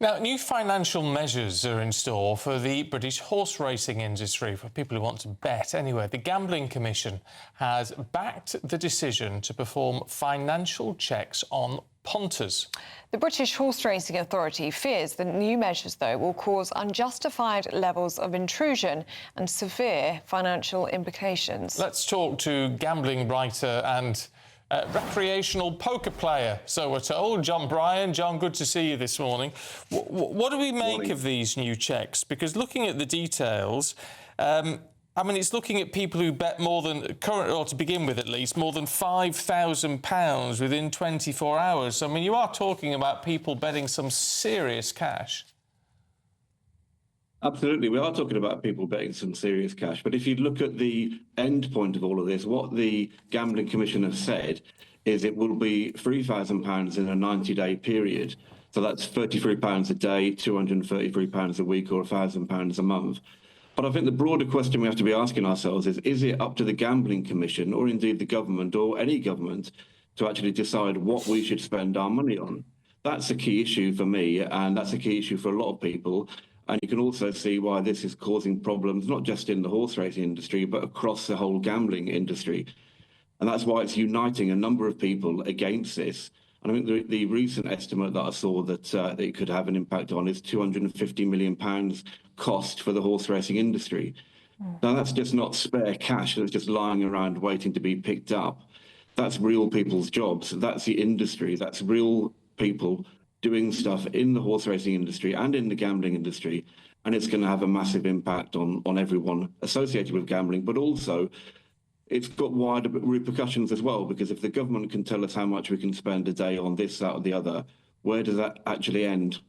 Now, new financial measures are in store for the British horse racing industry, for people who want to bet. Anyway, the Gambling Commission has backed the decision to perform financial checks on punters. The British Horse Racing Authority fears the new measures, though, will cause unjustified levels of intrusion and severe financial implications. Let's talk to gambling writer and recreational poker player, so we're told, Jon Bryan. Jon, good to see you this morning. What do we make of these new checks? Because looking at the details, I mean, it's looking at people who bet more than, or to begin with at least, more than £5,000 within 24 hours. So, I mean, you are talking about people betting some serious cash. Absolutely. We are talking about people betting some serious cash. But if you look at the end point of all of this, what the Gambling Commission have said is it will be £3,000 in a 90-day period. So that's £33 a day, £233 a week, or £1,000 a month. But I think the broader question we have to be asking ourselves is it up to the Gambling Commission, or indeed the government, or any government, to actually decide what we should spend our money on? That's a key issue for me, and that's a key issue for a lot of people. And you can also see why this is causing problems, not just in the horse racing industry, but across the whole gambling industry. And that's why it's uniting a number of people against this. And I think the recent estimate that I saw that it could have an impact on is £250 million cost for the horse racing industry. Now, that's just not spare cash that's just lying around waiting to be picked up. That's real people's jobs. That's the industry. That's real people doing stuff in the horse racing industry and in the gambling industry, and it's going to have a massive impact on everyone associated with gambling, but also it's got wider repercussions as well, because if the government can tell us how much we can spend a day on this, that or the other, where does that actually end?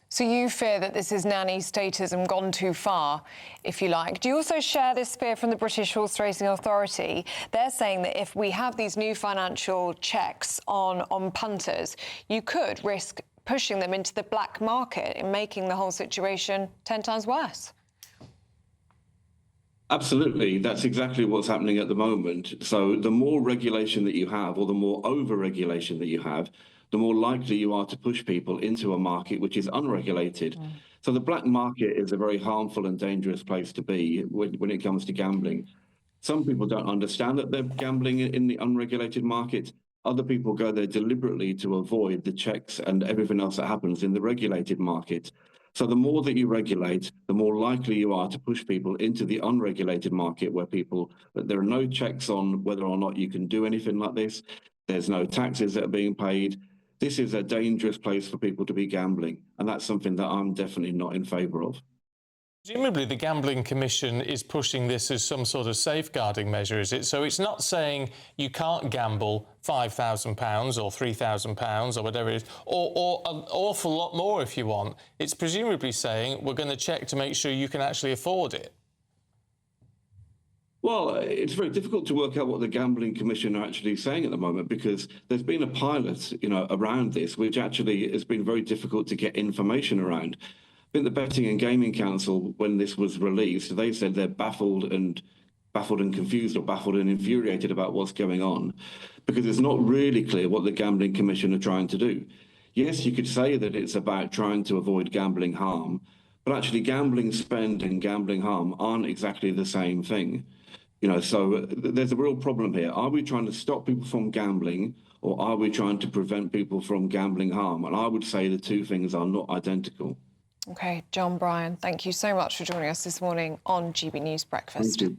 So you fear that this is nanny statism gone too far, if you like. Do you also share this fear from the British Horse Racing Authority? They're saying that if we have these new financial checks on punters, you could risk pushing them into the black market and making the whole situation 10 times worse. Absolutely. That's exactly what's happening at the moment. So the more regulation that you have, or the more over-regulation that you have, the more likely you are to push people into a market which is unregulated. So the black market is a very harmful and dangerous place to be when it comes to gambling. Some people don't understand that they're gambling in the unregulated market. Other people go there deliberately to avoid the checks and everything else that happens in the regulated market. So the more that you regulate, the more likely you are to push people into the unregulated market, where there are no checks on whether or not you can do anything like this. There's no taxes that are being paid. This is a dangerous place for people to be gambling, and that's something that I'm definitely not in favour of. Presumably the Gambling Commission is pushing this as some sort of safeguarding measure, is it? So it's not saying you can't gamble £5,000 or £3,000 or whatever it is, or an awful lot more if you want. It's presumably saying we're going to check to make sure you can actually afford it. Well, it's very difficult to work out what the Gambling Commission are actually saying at the moment, because there's been a pilot, around this, which actually has been very difficult to get information around. I think the Betting and Gaming Council, when this was released, they said they're baffled and confused, or baffled and infuriated about what's going on, because it's not really clear what the Gambling Commission are trying to do. Yes, you could say that it's about trying to avoid gambling harm, but actually gambling spend and gambling harm aren't exactly the same thing. So there's a real problem here. Are we trying to stop people from gambling, or are we trying to prevent people from gambling harm? And I would say the two things are not identical. OK, Jon Bryan, thank you so much for joining us this morning on GB News Breakfast. Thank you.